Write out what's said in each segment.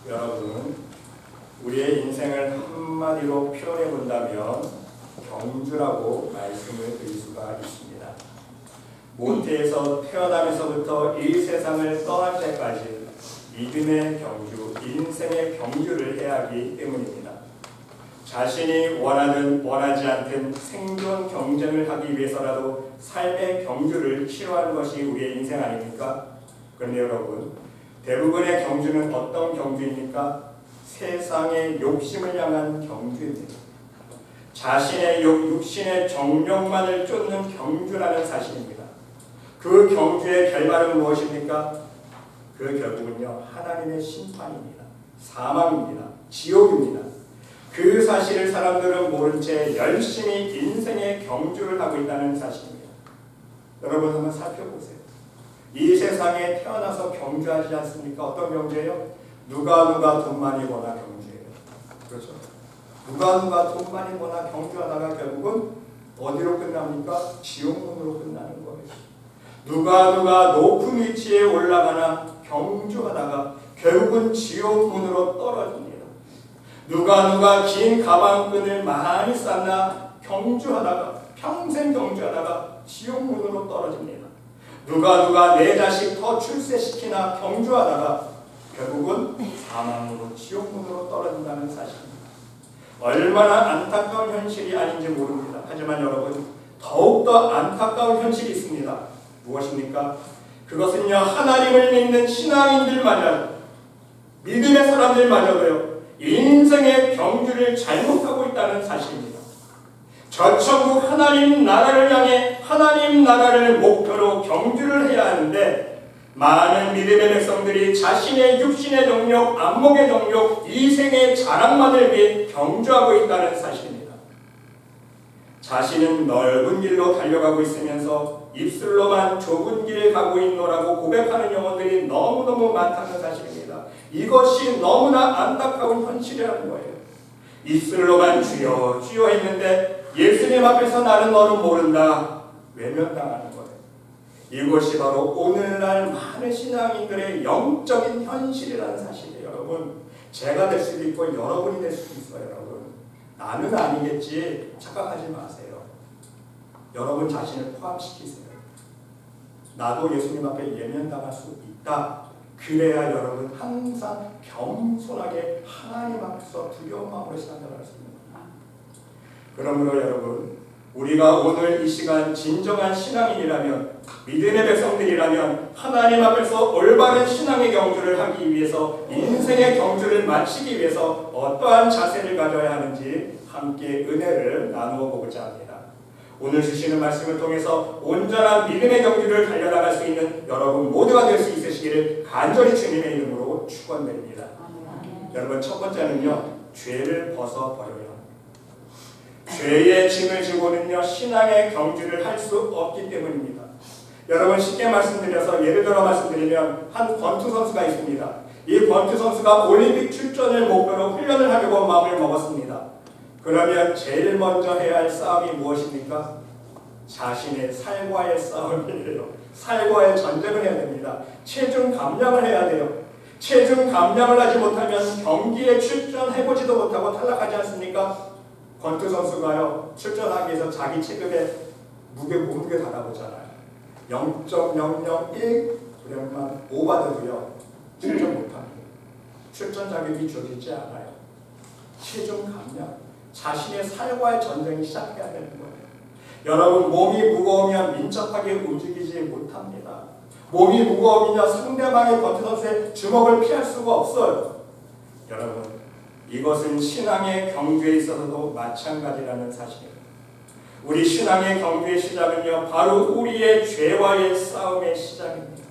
여러분, 우리의 인생을 한마디로 표현해 본다면 경주라고 말씀을 드릴 수가 있습니다. 모태에서 태어나면서부터 이 세상을 떠날 때까지 믿음의 경주, 인생의 경주를 해야 하기 때문입니다. 자신이 원하든 원하지 않든 생존 경쟁을 하기 위해서라도 삶의 경주를 치러하는 것이 우리의 인생 아닙니까? 그런데 여러분, 대부분의 경주는 어떤 경주입니까? 세상의 욕심을 향한 경주입니다. 자신의 육신의 정욕만을 쫓는 경주라는 사실입니다. 그 경주의 결말은 무엇입니까? 그 결국은요, 하나님의 심판입니다. 사망입니다. 지옥입니다. 그 사실을 사람들은 모른 채 열심히 인생의 경주를 하고 있다는 사실입니다. 여러분 한번 살펴보세요. 이 세상에 태어나서 경주하지 않습니까? 어떤 경주예요? 누가 돈 많이 버나 경주예요. 그렇죠? 누가 돈 많이 버나 경주하다가 결국은 어디로 끝납니까? 지옥문으로 끝나는 거예요. 누가 높은 위치에 올라가나 경주하다가 결국은 지옥문으로 떨어집니다. 누가 긴 가방끈을 많이 쌓나 경주하다가 평생 경주하다가 지옥문으로 떨어집니다. 누가 내 자식 더 출세시키나 경주하다가 결국은 사망으로 지옥문으로 떨어진다는 사실입니다. 얼마나 안타까운 현실이 아닌지 모릅니다. 하지만 여러분, 더욱더 안타까운 현실이 있습니다. 무엇입니까? 그것은요, 하나님을 믿는 신앙인들마저, 믿음의 사람들마저도요, 인생의 경주를 잘못하고 있다는 사실입니다. 저 천국 하나님 나라를 향해 하나님 나라를 목표로 경주를 해야 하는데, 많은 믿음의 백성들이 자신의 육신의 정욕, 안목의 정욕, 이생의 자랑만을 위해 경주하고 있다는 사실입니다. 자신은 넓은 길로 달려가고 있으면서 입술로만 좁은 길을 가고 있노라고 고백하는 영혼들이 너무너무 많다는 사실입니다. 이것이 너무나 안타까운 현실이라는 거예요. 입술로만 주여 주여 했는데 예수님 앞에서 나는 너를 모른다 외면당하는 거예요. 이것이 바로 오늘날 많은 신앙인들의 영적인 현실이라는 사실이에요. 여러분, 제가 될 수도 있고 여러분이 될 수도 있어요. 여러분, 나는 아니겠지 착각하지 마세요. 여러분 자신을 포함시키세요. 나도 예수님 앞에 예면당할 수 있다. 그래야 여러분 항상 겸손하게 하나님 앞에서 두려운 마음으로 신앙생활할 수 있는 겁니다. 그러므로 여러분, 우리가 오늘 이 시간 진정한 신앙인이라면, 믿음의 백성들이라면 하나님 앞에서 올바른 신앙의 경주를 하기 위해서, 인생의 경주를 마치기 위해서 어떠한 자세를 가져야 하는지 함께 은혜를 나누어 보고자 합니다. 오늘 주시는 말씀을 통해서 온전한 믿음의 경주를 달려나갈 수 있는 여러분 모두가 될 수 있으시기를 간절히 주님의 이름으로 축원드립니다. 여러분, 첫 번째는요, 죄를 벗어버려야 합니다. 죄의 짐을 지고는요, 신앙의 경주를 할 수 없기 때문입니다. 여러분, 쉽게 말씀드려서 예를 들어 말씀드리면 한 권투 선수가 있습니다. 이 권투 선수가 올림픽 출전을 목표로 훈련을 하려고 마음을 먹었습니다. 그러면 제일 먼저 해야 할 싸움이 무엇입니까? 자신의 살과의 싸움이에요. 살과의 전쟁을 해야 됩니다. 체중 감량을 해야 돼요. 체중 감량을 하지 못하면 경기에 출전해보지도 못하고 탈락하지 않습니까? 권투 선수가요, 출전하기 위해서 자기 체급에 몸무게 달아보잖아요. 0.001g만 오바돼도요, 출전 못합니다. 출전 자격이 주어지지 않아요. 체중 감량, 자신의 살과의 전쟁이 시작해야 되는 거예요. 여러분, 몸이 무거우면 민첩하게 움직이지 못합니다. 몸이 무거우면요, 상대방의 권투 선수의 주먹을 피할 수가 없어요. 여러분, 이것은 신앙의 경주에 있어서도 마찬가지라는 사실입니다. 우리 신앙의 경주의 시작은요, 바로 우리의 죄와의 싸움의 시작입니다.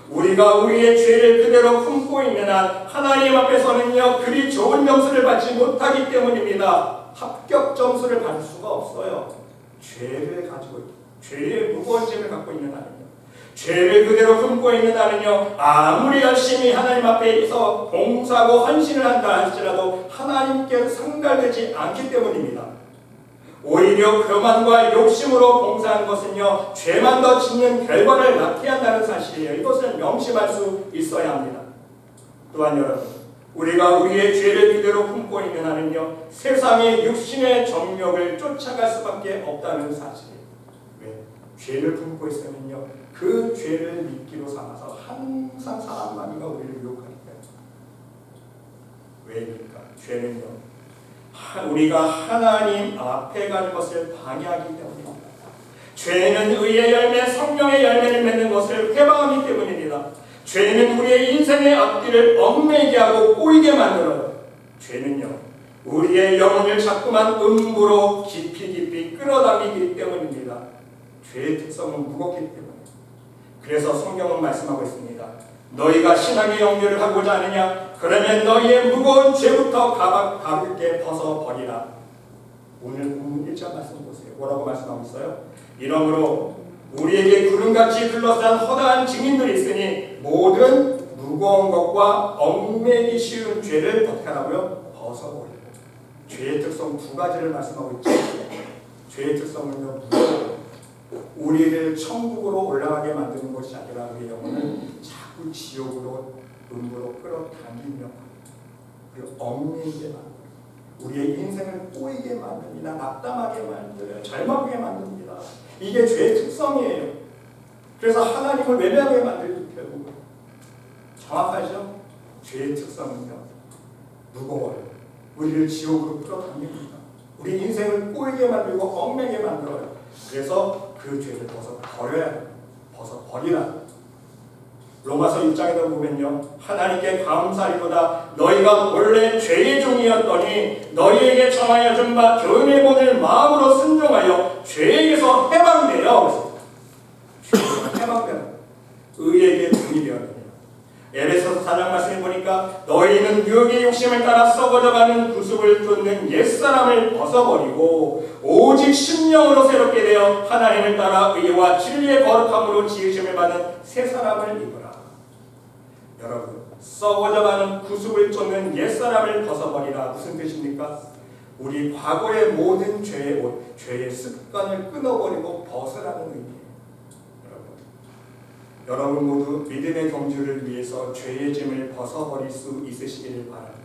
우리가 우리의 죄를 그대로 품고 있는 한 하나님 앞에서는요, 그리 좋은 점수를 받지 못하기 때문입니다. 합격 점수를 받을 수가 없어요. 죄를 가지고 있고, 죄의 무거운 짐을 갖고 있는 한은요, 죄를 그대로 품고 있는 한은요, 아무리 열심히 하나님 앞에서 봉사하고 헌신을 한다 할지라도 하나님께 상달되지 않기 때문입니다. 오히려 교만과 욕심으로 봉사하는 것은요, 죄만 더 짓는 결과를 낳게 한다는 사실이에요. 이것을 명심할 수 있어야 합니다. 또한 여러분, 우리가 우리의 죄를 그대로 품고 있는 한은요, 세상의 육신의 정욕을 쫓아갈 수밖에 없다는 사실이에요. 왜? 죄를 품고 있으면요, 그 죄를 미끼로 삼아서 항상 사람 마귀가 우리를 유혹하니까요. 왜입니까? 죄는요, 우리가 하나님 앞에 갈 것을 방해하기 때문입니다. 죄는 의의 열매, 성령의 열매를 맺는 것을 회방하기 때문입니다. 죄는 우리의 인생의 앞길을 얽매이게 하고 꼬이게 만들어요. 죄는요, 우리의 영혼을 자꾸만 음부로 깊이 끌어당기기 때문입니다. 죄의 특성은 무겁기 때문에. 그래서 성경은 말씀하고 있습니다. 너희가 신앙의 영유를 하고자 하느냐? 그러면 너희의 무거운 죄부터 가볍게 벗어버리라. 오늘 본문 1장 말씀 보세요. 뭐라고 말씀하고 있어요? 이러므로 우리에게 구름같이 둘러싼 허다한 증인들이 있으니 모든 무거운 것과 얽매기 쉬운 죄를 어떻게 하라고요? 벗어버리고. 죄의 특성 두 가지를 말씀하고 있죠. 죄의 특성은요, 무거워. 우리를 천국으로 올라가게 만드는 것이 아니라 우리의 영혼을 자꾸 지옥으로, 음부로 끌어당기며 그리고 얽매이게 만들고 우리의 인생을 꼬이게 만듭니다. 낙담하게 만들어요. 절망하게 만듭니다. 이게 죄의 특성이에요. 그래서 하나님을 외면하게 만들기 결국 정확하죠? 죄의 특성은요, 무거워요. 우리를 지옥으로 끌어당깁니다. 우리 인생을 꼬이게 만들고 얽매게 만들어요. 그래서 그 죄를 벗어버려야 해요. 벗어버리라. 로마서 6장에도 보면요, 하나님께 감사하리로다. 너희가 원래 죄의 종이었더니 너희에게 정하여 준 바 교훈의 본을 마음으로 순종하여 죄에게서 해방되어 죄에게서 해방되어 의에게 분이 되었느니라. 에베소서 4장 말씀을 보니까 너희는 유혹의 욕심을 따라 썩어져가는 구습을 쫓는 옛사람을 벗어버리고 오직 심령으로 새롭게 되어 하나님을 따라 의와 진리의 거룩함으로 지으심을 받은 새 사람을 입으라. 여러분, 썩어져가는 구습을 쫓는 옛사람을 벗어버리라. 무슨 뜻입니까? 우리 과거의 모든 죄의 습관을 끊어버리고 벗으라는 의미예요. 여러분 모두 믿음의 경주를 위해서 죄의 짐을 벗어버릴 수 있으시기를 바랍니다.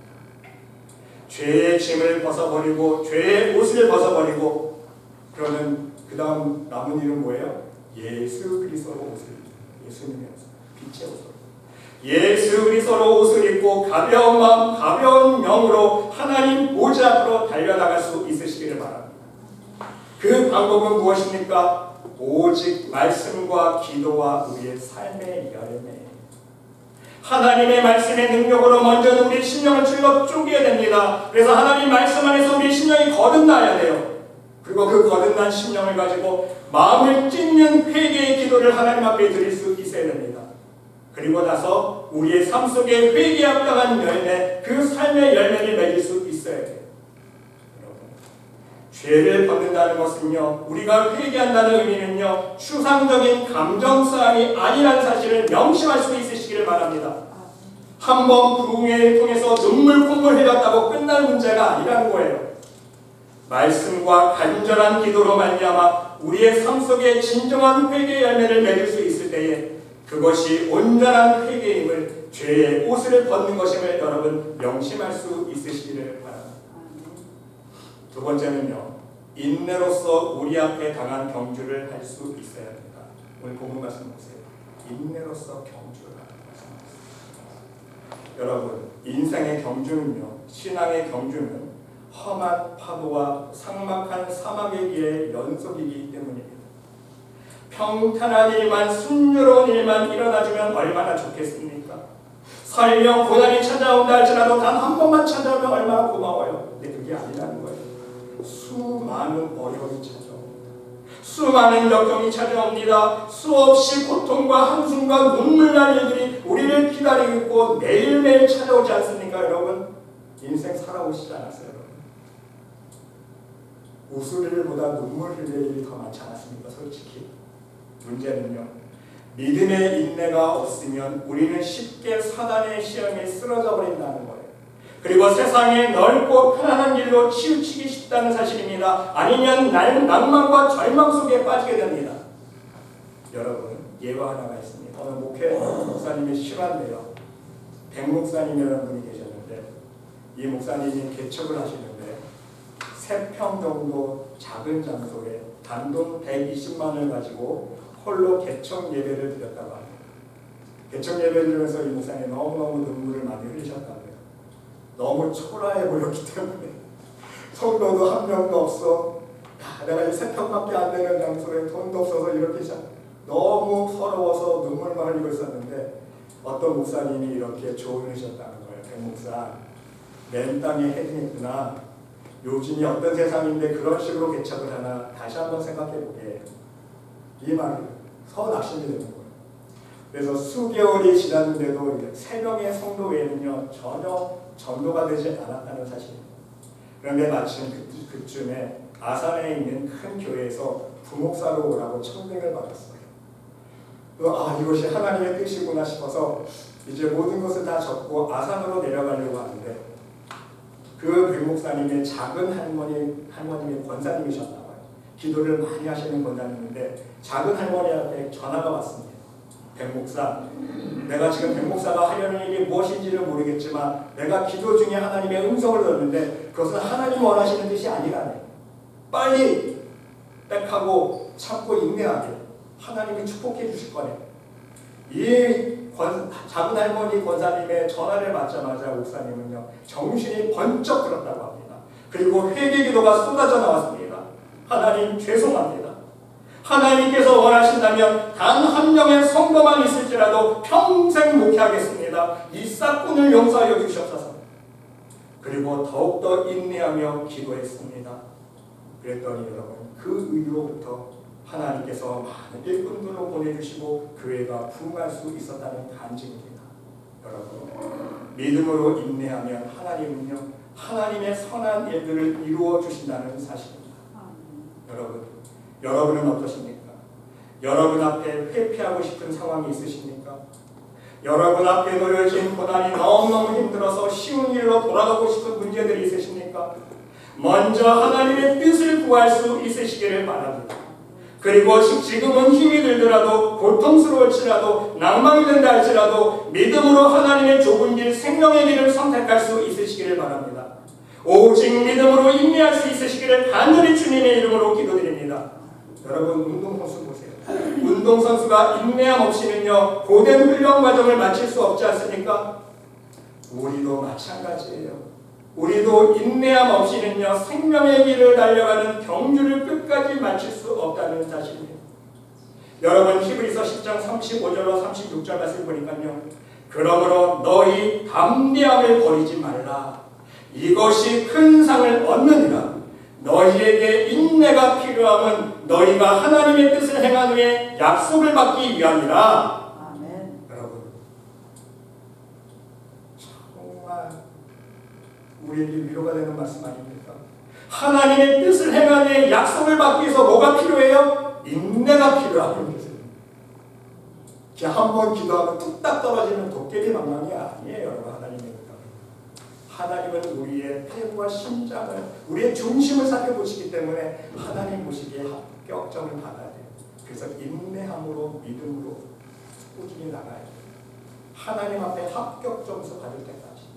죄의 짐을 벗어버리고 죄의 옷을 벗어버리고 그러면 그 다음 남은 일은 뭐예요? 예수 그리스도로 옷을, 예수님의 옷을, 빛의 옷을, 예수 그리스도로 옷을 입고 가벼운 마음, 가벼운 영으로 하나님 보좌 앞으로 달려나갈 수 있으시기를 바랍니다. 그 방법은 무엇입니까? 오직 말씀과 기도와 우리의 삶의 열매. 하나님의 말씀의 능력으로 먼저 우리 심령을 줄여 쪼개야 됩니다. 그래서 하나님 말씀 안에서 우리 심령이 거듭나야 돼요. 그리고 그 거듭난 심령을 가지고 마음을 찢는 회개의 기도를 하나님 앞에 드릴 수 있어야 됩니다. 그리고 나서 우리의 삶 속에 회개에 합당한 열매, 그 삶의 열매를 맺을 수 있어야 돼요. 죄를 벗는다는 것은요, 우리가 회개한다는 의미는요, 추상적인 감정싸움이 아니라는 사실을 명심할 수 있으시기를 바랍니다. 한번 부흥회를 통해서 눈물 콧물 흘렸다고 끝날 문제가 아니라는 거예요. 말씀과 간절한 기도로 말미암아 우리의 삶 속에 진정한 회개의 열매를 맺을 수 있을 때에 그것이 온전한 회개임을, 죄의 옷을 벗는 것임을 여러분 명심할 수 있으시기를 바랍니다. 두 번째는요, 인내로서 우리 앞에 당한 경주를 할 수 있어야 합니다. 오늘 본문 말씀 보세요. 인내로서 경주를 하는 말씀입니다. 여러분, 인생의 경주는요, 신앙의 경주는 험한 파도와 삭막한 사막의 길의 연속이기 때문입니다. 평탄한 일만, 순조로운 일만 일어나주면 얼마나 좋겠습니까? 설령 고난이 찾아온다 할지라도 단 한 번만 찾아오면 얼마나 고마워요. 근데 그게 아니라는 거예요. 수많은 어려움이 찾아옵니다. 수많은 역경이 찾아옵니다. 수없이 고통과 한숨과 눈물 날 일들이 우리를 기다리고 있고 매일매일 찾아오지 않습니까, 여러분? 인생 살아오시지 않았어요, 여러분? 웃을 일보다 눈물 흘릴 일이 더 많지 않았습니까, 솔직히? 문제는요, 믿음의 인내가 없으면 우리는 쉽게 사단의 시험에 쓰러져 버린다는 거예요. 그리고 세상의 넓고 편안한 길로 치우치기 쉽다는 사실입니다. 아니면 낭만과 절망 속에 빠지게 됩니다. 여러분, 예화 하나가 있습니다. 어느 목회 목사님이 실화인데요. 백 목사님이라는 분이 계셨는데 이 목사님이 개척을 하시는데 3평 정도 작은 장소에 단돈 120만 원을 가지고 홀로 개척 예배를 드렸다고 합니다. 개척 예배를 드리면서 이 목사님이 너무너무 눈물을 많이 흘리셨다고요. 너무 초라해 보였기 때문에 성도도 한 명도 없어. 내가 이 3평밖에 안 되는 장소에 돈도 없어서 이렇게 너무 서러워서 눈물만 흘리고 있었는데 어떤 목사님이 이렇게 조언을 하셨다는 거예요. 백 목사, 맨 땅에 헤딩했구나. 요즘이 어떤 세상인데 그런 식으로 개척을 하나 다시 한번 생각해보게. 이 말이 서낙심이 되는 거예요. 그래서 수개월이 지났는데도 3명의 성도 외에는요 전혀 전도가 되지 않았다는 사실입니다. 그런데 마침 그쯤에 아산에 있는 큰 교회에서 부목사로 오라고 청빙을 받았어요. 이것이 하나님의 뜻이구나 싶어서 이제 모든 것을 다 접고 아산으로 내려가려고 하는데 그 백목사님의 작은 할머님이 권사님이셨나 봐요. 기도를 많이 하시는 권사님인데 작은 할머니한테 전화가 왔습니다. 백목사, 내가 지금 백목사가 하려는 일이 무엇인지는 모르겠지만 내가 기도 중에 하나님의 음성을 들었는데 그것은 하나님 원하시는 뜻이 아니라네. 빨리 빽하고 참고 인내하게 하나님이 축복해 주실 거네. 이 작은 할머니 권사님의 전화를 받자마자 목사님은요 정신이 번쩍 들었다고 합니다. 그리고 회개 기도가 쏟아져 나왔습니다. 하나님 죄송합니다. 하나님께서 원하신다면 단 한 명의 성도만 있을지라도 평생 목회하겠습니다. 이 싹군을 용서하여 주시옵소서. 그리고 더욱더 인내하며 기도했습니다. 그랬더니 여러분 그 이후로부터 하나님께서 많은 일꾼들을 보내주시고 교회가 부흥할 수 있었다는 간증입니다. 여러분 믿음으로 인내하면 하나님은요 하나님의 선한 일들을 이루어 주신다는 사실입니다. 여러분은 어떠십니까? 여러분 앞에 회피하고 싶은 상황이 있으십니까? 여러분 앞에 놓여진 고난이 너무너무 힘들어서 쉬운 일로 돌아가고 싶은 문제들이 있으십니까? 먼저 하나님의 뜻을 구할 수 있으시기를 바랍니다. 그리고 지금은 힘이 들더라도 고통스러울지라도 낭망이 된다 할지라도 믿음으로 하나님의 좁은 길 생명의 길을 선택할 수 있으시기를 바랍니다. 오직 믿음으로 인내할 수 있으시기를 간절히 주님의 이름으로 기도드립니다. 여러분 운동선수 보세요. 운동선수가 인내함 없이는요 고된 훈련 과정을 마칠 수 없지 않습니까? 우리도 마찬가지예요. 우리도 인내함 없이는요 생명의 길을 달려가는 경주를 끝까지 마칠 수 없다는 사실입니다. 여러분 히브리서 10장 35절로 36절 말씀 보니까요 그러므로 너희 담대함을 버리지 말라. 이것이 큰 상을 얻느니라. 너희에게 인내가 필요함은 너희가 하나님의 뜻을 행한 후에 약속을 받기 위함이라. 아멘. 여러분 정말 우리에게 위로가 되는 말씀 아닙니까? 하나님의 뜻을 행한 후에 약속을 받기 위해서 뭐가 필요해요? 인내가 필요하다는 것입니다. 한번 기도하면 뚝딱 떨어지는 도깨비 방망이 아니에요. 여러분 하나님은 우리의 폐와 심장을 우리의 중심을 살펴보시기 때문에 하나님 보시기에 합격점을 받아야 돼요. 그래서 인내함으로 믿음으로 꾸준히 나가야 돼요. 하나님 앞에 합격 점수 받을 때까지.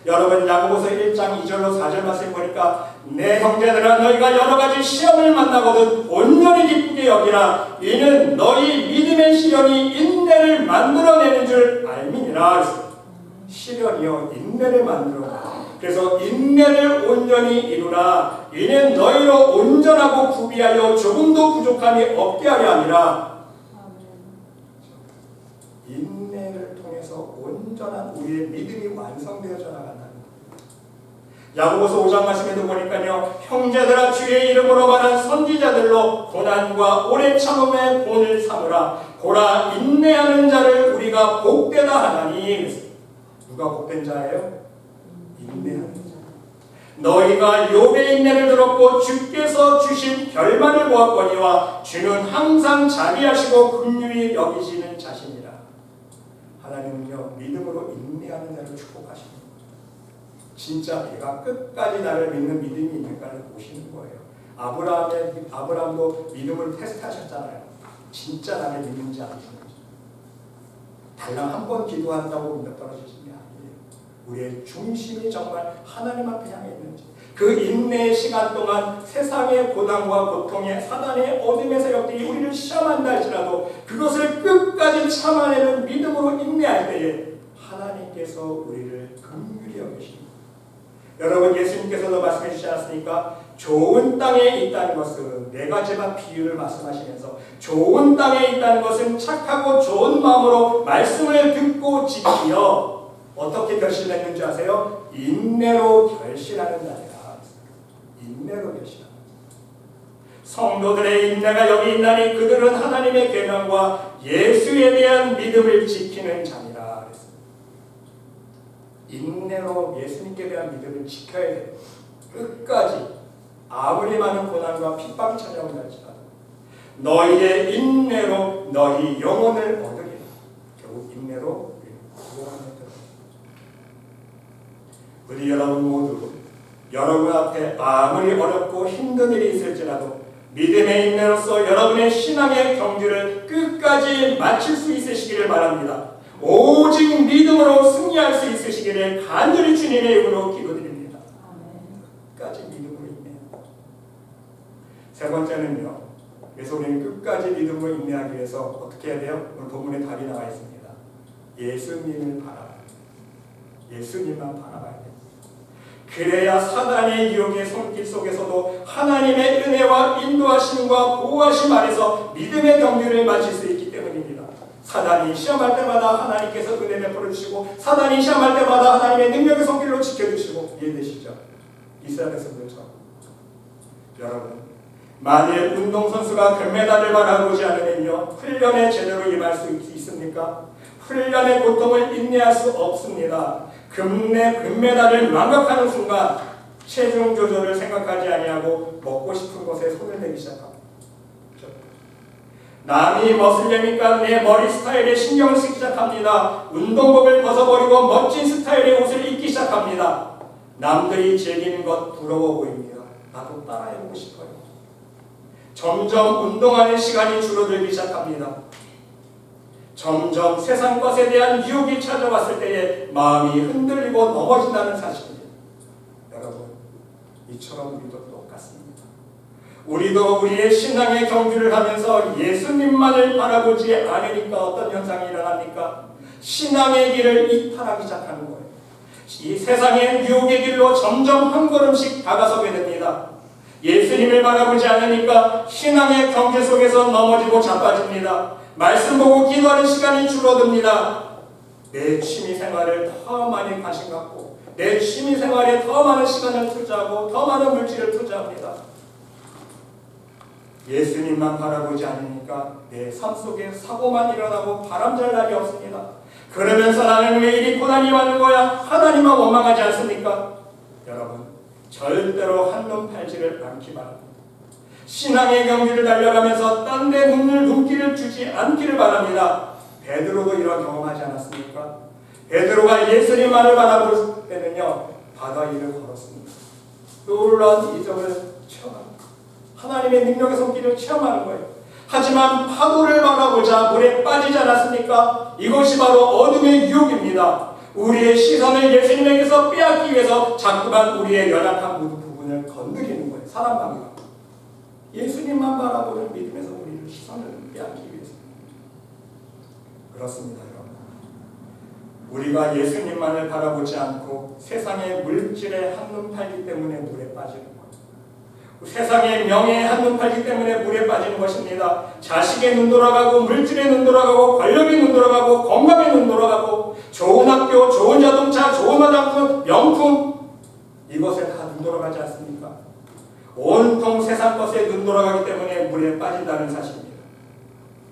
여러분 야고보서 1장 2절로 4절 말씀 보니까 내 형제들아 너희가 여러 가지 시험을 만나거든 온전히 기쁘게 여기라. 이는 너희 믿음의 시련이 인내를 만들어내는 줄 알미니라. 시련이요 인내를 만들어. 그래서 인내를 온전히 이루라. 이는 너희로 온전하고 구비하여 조금도 부족함이 없게 하려 함이라. 인내를 통해서 온전한 우리의 믿음이 완성되어져 나간다는 거예요. 야고보서 5장 말씀에도 보니까요 형제들아 주의 이름으로 말한 선지자들로 고난과 오래 참음의 본을 삼으라. 고라 인내하는 자를 우리가 복되다 하나니. 누가 복된 자예요? 인내하는 자. 너희가 욥의 인내를 들었고 주께서 주신 결말을 보았거니와 주는 항상 자비하시고 긍휼히 여기시는 자신이라. 하나님은요 믿음으로 인내하는 자를 축복하십니다. 진짜 내가 끝까지 나를 믿는 믿음이 있는가를 보시는 거예요. 아브라함도 믿음을 테스트하셨잖아요. 진짜 나를 믿는지 안 믿는지. 달랑 한 번 기도한다고 믿어 떨어지시는 게 아니에요. 우리의 중심이 정말 하나님 앞에 향해 있는지, 그 인내의 시간 동안 세상의 고난과 고통에 사단의 어둠의 세력들이 우리를 시험한다 할지라도 그것을 끝까지 참아내는 믿음으로 인내할 때에 하나님께서 우리를 긍휼히 여기십니다. 여러분, 예수님께서도 말씀해 주시지 않았습니까? 좋은 땅에 있다는 것은, 네 가지만 비유를 말씀하시면서 좋은 땅에 있다는 것은 착하고 좋은 마음으로 말씀을 듣고 지키어 어떻게 결실했는지 아세요? 인내로 결실하는 자니라. 인내로 결실하는 성도들의 인내가 여기 있나니 그들은 하나님의 계명과 예수에 대한 믿음을 지키는 자니라. 인내로 예수님께 대한 믿음을 지켜야 돼요. 끝까지 아무리 많은 고난과 핍박이 찾아온다 할지라도 너희의 인내로 너희 영혼을 얻으리라. 결국 인내로 구원을 얻으리라. 우리 여러분 모두 여러분 앞에 아무리 어렵고 힘든 일이 있을지라도 믿음의 인내로서 여러분의 신앙의 경주를 끝까지 마칠 수 있으시기를 바랍니다. 오직 믿음으로 승리할 수 있으시기를 간절히 주님의 이름으로 기도드립니다. 끝까지 믿음으로 인내합니다. 세 번째는요, 그래서 우리는 끝까지 믿음으로 인내하기 위해서 어떻게 해야 돼요? 오늘 본문에 답이 나와 있습니다. 예수님을 바라봐야 돼요. 예수님만 바라봐야 돼요. 그래야 사단의 유혹의 손길 속에서도 하나님의 은혜와 인도하심과 보호하심 아래서 믿음의 경주를 마칠 수 있기 때문입니다. 사단이 시험할 때마다 하나님께서 은혜 베풀어 주시고, 사단이 시험할 때마다 하나님의 능력의 손길로 지켜주시고, 이해되시죠? 이스라엘 백성들처럼. 여러분, 만일 운동선수가 금메달을 바라보지 않으면요, 훈련에 제대로 임할 수 있습니까? 훈련의 고통을 인내할 수 없습니다. 금메달을 망각하는 순간 체중 조절을 생각하지 아니하고 먹고 싶은 것에 손을 대기 시작합니다. 그렇죠? 남이 멋을려니까 내 머리 스타일에 신경을 쓰기 시작합니다. 운동복을 벗어버리고 멋진 스타일의 옷을 입기 시작합니다. 남들이 즐기는 것 부러워 보입니다. 나도 따라해보고 싶어요. 점점 운동하는 시간이 줄어들기 시작합니다. 점점 세상 것에 대한 유혹이 찾아왔을 때에 마음이 흔들리고 넘어진다는 사실입니다. 여러분, 이처럼 우리도 똑같습니다. 우리도 우리의 신앙의 경주를 하면서 예수님만을 바라보지 않으니까 어떤 현상이 일어납니까? 신앙의 길을 이탈하기 시작하는 거예요. 이 세상의 유혹의 길로 점점 한 걸음씩 다가서게 됩니다. 예수님을 바라보지 않으니까 신앙의 경계 속에서 넘어지고 자빠집니다. 말씀 보고 기도하는 시간이 줄어듭니다. 내 취미생활을 더 많이 관심 갖고 내 취미생활에 더 많은 시간을 투자하고 더 많은 물질을 투자합니다. 예수님만 바라보지 않으니까 내 삶 속에 사고만 일어나고 바람잘 날이 없습니다. 그러면서 나는 왜 이리 고난이 많은 거야? 하나님만 원망하지 않습니까? 여러분, 절대로 한눈 팔지를 않기 바랍니다. 신앙의 경주를 달려가면서 딴 데 눈길을 주지 않기를 바랍니다. 베드로도 이런 경험하지 않았습니까? 베드로가 예수님만을 바라볼 때는요, 바다 위를 걸었습니다. 놀라운 이적을 체험합니다. 하나님의 능력의 손길을 체험하는 거예요. 하지만 파도를 바라보자 물에 빠지지 않았습니까? 이것이 바로 어둠의 유혹입니다. 우리의 시선을 예수님에게서 빼앗기 위해서 자꾸만 우리의 연약한 부분을 건드리는 거예요. 사람 방향. 예수님만 바라보는 믿음에서 우리를 시선을 빼앗기 위해서. 그렇습니다, 여러분. 우리가 예수님만을 바라보지 않고 세상의 물질에 한눈 팔기 때문에 물에 빠지는 거예요. 세상의 명예에 한눈 팔기 때문에 물에 빠지는 것입니다. 자식에 눈 돌아가고 물질에 눈 돌아가고 권력에 눈 돌아가고 건강에 눈 돌아가고 좋은 학교, 좋은 자동차, 좋은 화장품, 명품, 이것에 다 눈 돌아가지 않습니까? 온통 세상 것에 눈 돌아가기 때문에 물에 빠진다는 사실입니다.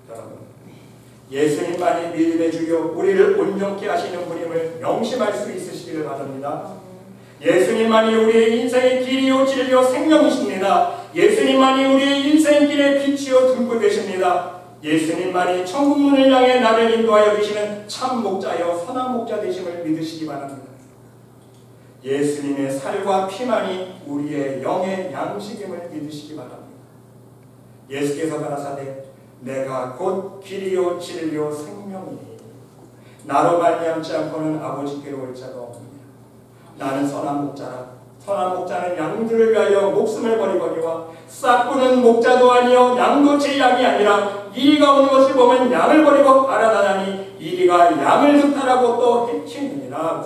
여러분, 예수님만이 믿음의 주요 우리를 온전케 하시는 분임을 명심할 수 있으시기를 바랍니다. 예수님만이 우리의 인생의 길이요 진리요 생명이십니다. 예수님만이 우리의 인생 길의 빛이요 등불 되십니다. 예수님만이 천국문을 향해 나를 인도하여 계시는 참 목자여 선한 목자 되심을 믿으시기 바랍니다. 예수님의 살과 피만이 우리의 영의 양식임을 믿으시기 바랍니다. 예수께서 가라사대 내가 곧 길이요 진리요 생명이니 나로 말미암지 않고는 아버지께로 올 자가 없느니라. 나는 선한 목자라. 선한 목자는 양들을 위하여 목숨을 버리거니와 싹구는 목자도 아니요 양도 제 양이 아니라 이리가 오는 것을 보면 양을 버리고 알아나니 이리가 양을 흠탈하고 또 해치느니라.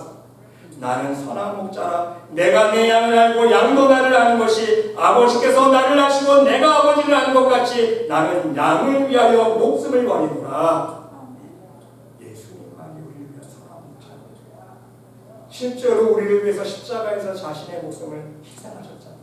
나는 선한 목자라. 내가 내 양을 알고 양도 나를 아는 것이 아버지께서 나를 아시고 내가 아버지를 아는 것 같이 나는 양을 위하여 목숨을 버리노라. 예수님만이 우리를 위한 선한 목자입니다. 실제로 우리를 위해서 십자가에서 자신의 목숨을 희생하셨잖아요.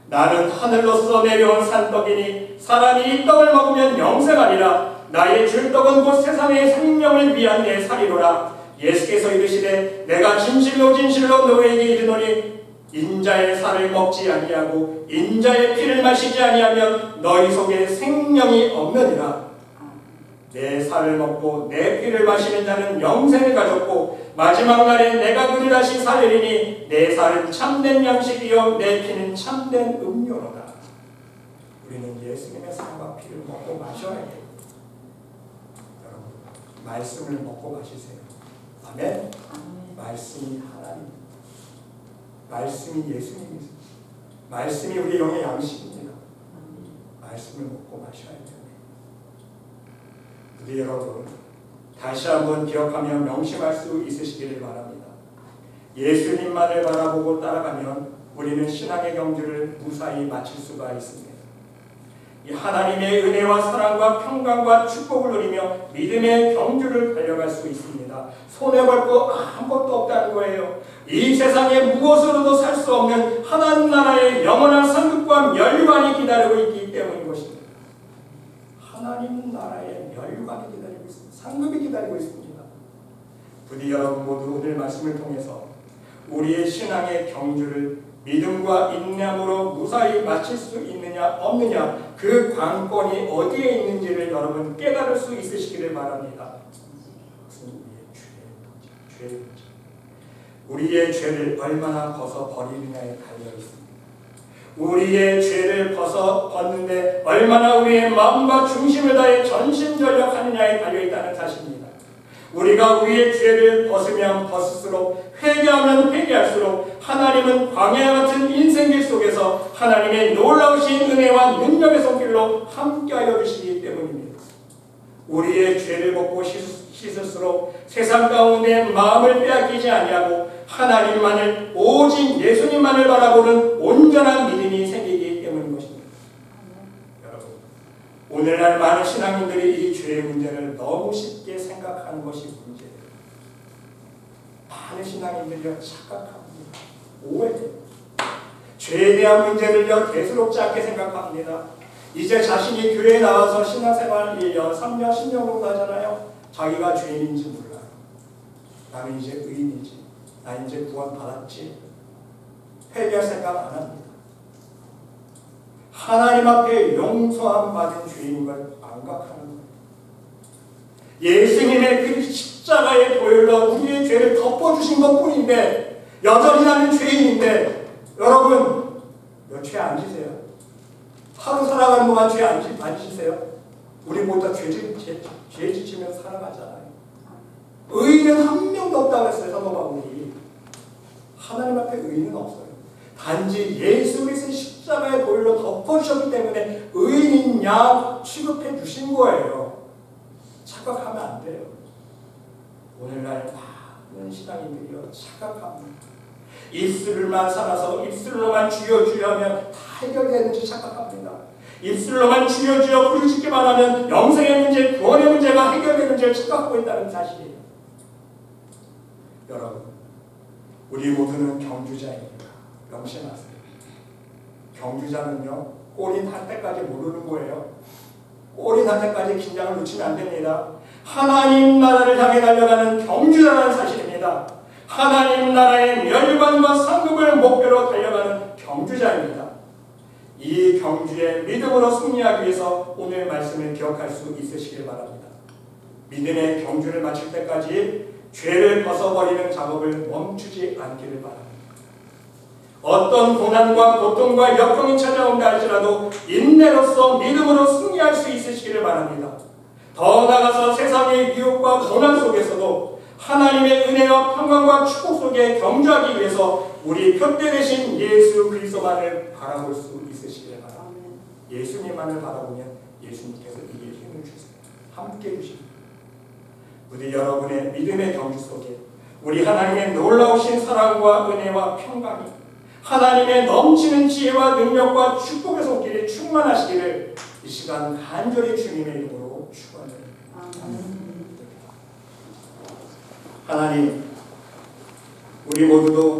나는 하늘로서 내려온 산떡이니 사람이 이 떡을 먹으면 영생하리라. 나의 줄 떡은 곧 세상의 생명을 위한 내 살이로라. 예수께서 이르시되 내가 진실로 진실로 너희에게 이르노니 인자의 살을 먹지 아니하고 인자의 피를 마시지 아니하면 너희 속에 생명이 없느니라. 내 살을 먹고 내 피를 마시는 자는 영생을 가졌고 마지막 날에 내가 그를 다시 살리리니 내 살은 참된 양식이요 내 피는 참된 음료로다. 우리는 예수님의 살과 피를 먹고 마셔야 해요. 여러분 말씀을 먹고 마시세요. 아멘. 말씀이 하나님입니다. 말씀이 예수님이세요. 말씀이 우리 영의 양식입니다. 말씀을 먹고 마셔야 돼요. 우리 여러분 다시 한번 기억하며 명심할 수 있으시기를 바랍니다. 예수님만을 바라보고 따라가면 우리는 신앙의 경주를 무사히 마칠 수가 있습니다. 이 하나님의 은혜와 사랑과 평강과 축복을 누리며 믿음의 경주를 달려갈 수 있습니다. 손해볼 거 아무것도 없다는 거예요. 이 세상에 무엇으로도 살 수 없는 하나님 나라의 영원한 상급과 멸관이 기다리고 있기 때문인 것입니다. 하나님 나라의 멸관이 기다리고 있습니다. 상급이 기다리고 있습니다. 부디 여러분 모두 오늘 말씀을 통해서 우리의 신앙의 경주를 믿음과 인내함으로 무사히 마칠 수 있느냐 없느냐 그 관건이 어디에 있는지를 여러분 깨달을 수 있으시기를 바랍니다. 그것은 우리의 죄의 문제. 우리의 죄를 얼마나 벗어버리느냐에 달려있습니다. 우리의 죄를 벗는데 얼마나 우리의 마음과 중심을 다해 전심전력하느냐에 달려있다는 사실입니다. 우리가 우리의 죄를 벗으면 벗을수록 회개하면 회개할수록 하나님은 광야 같은 인생길 속에서 하나님의 놀라우신 은혜와 능력의 손길로 함께하여 주시기 때문입니다. 우리의 죄를 벗고 씻을수록 세상 가운데 마음을 빼앗기지 아니하고 하나님만을 오직 예수님만을 바라보는 온전한 믿음이 생기기 때문인 것입니다. 여러분 오늘날 많은 신앙인들이 이 죄의 문제를 너무 쉽게 생각하는 것이 문제예요. 많은 신앙인들이 착각합니다. 오해돼요. 죄에 대한 문제를요 대수롭지 않게 생각합니다. 이제 자신이 교회에 나와서 신앙생활 1년, 3년, 10년 정도 하잖아요. 자기가 죄인인지 몰라요. 나는 이제 의인이지. 나 이제 구원 받았지. 회개할 생각 안 합니다. 하나님 앞에 용서함 받은 죄인 걸 망각하는 거예요. 예수님의 그 십자가의 보혈로 우리의 죄를 덮어주신 것뿐인데 여전히 나는 죄인인데 여러분 죄 안 지세요? 하루 살아가는 동안 죄 안 지세요? 우리 모두 죄 지치면서 살아가잖아요. 의인은 한 명도 없다고 했어요. 사도 바울이. 하나님 앞에 의인은 없어요. 단지 예수 그리스도의 십자가의 보혈로 덮어주셨기 때문에 의인인 양 취급해 주신 거예요. 착각하면 안 돼요. 오늘날 많은 신앙인들이요 착각합니다. 입술만 살아서 입술로만 주여 주여 하면 다 해결되는지 착각합니다. 입술로만 주여 주여 부르짖기만 하면 영생의 문제, 구원의 문제가 해결되는지를 착각하고 있다는 사실이에요. 여러분 우리 모두는 경주자입니다. 명심하세요. 경주자는요 골이 날 때까지 모르는 거예요. 골이 날 때까지 긴장을 놓치면 안 됩니다. 하나님 나라를 향해 달려가는 경주자라는 사실입니다. 하나님 나라의 멸관과 상급을 목표로 달려가는 경주자입니다. 이 경주에 믿음으로 승리하기 위해서 오늘 말씀을 기억할 수 있으시길 바랍니다. 믿음의 경주를 마칠 때까지 죄를 벗어버리는 작업을 멈추지 않기를 바랍니다. 어떤 고난과 고통과 역경이 찾아온다 할지라도 인내로서 믿음으로 승리할 수 있으시기를 바랍니다. 더 나아가서 세상의 유혹과 고난 속에서도 하나님의 은혜와 평강과 축복 속에 경주하기 위해서 우리 표대 되신 예수 그리스도만을 바라볼 수 있으시길 바랍니다. 예수님만을 바라보면 예수님께서 이게 힘을 주세요. 함께 해주십니다. 우리 여러분의 믿음의 경주 속에 우리 하나님의 놀라우신 사랑과 은혜와 평강이 하나님의 넘치는 지혜와 능력과 축복의 손길이 충만하시기를 이 시간 간절히 주님의 이름으로 축원드립니다. 하나님, 우리 모두도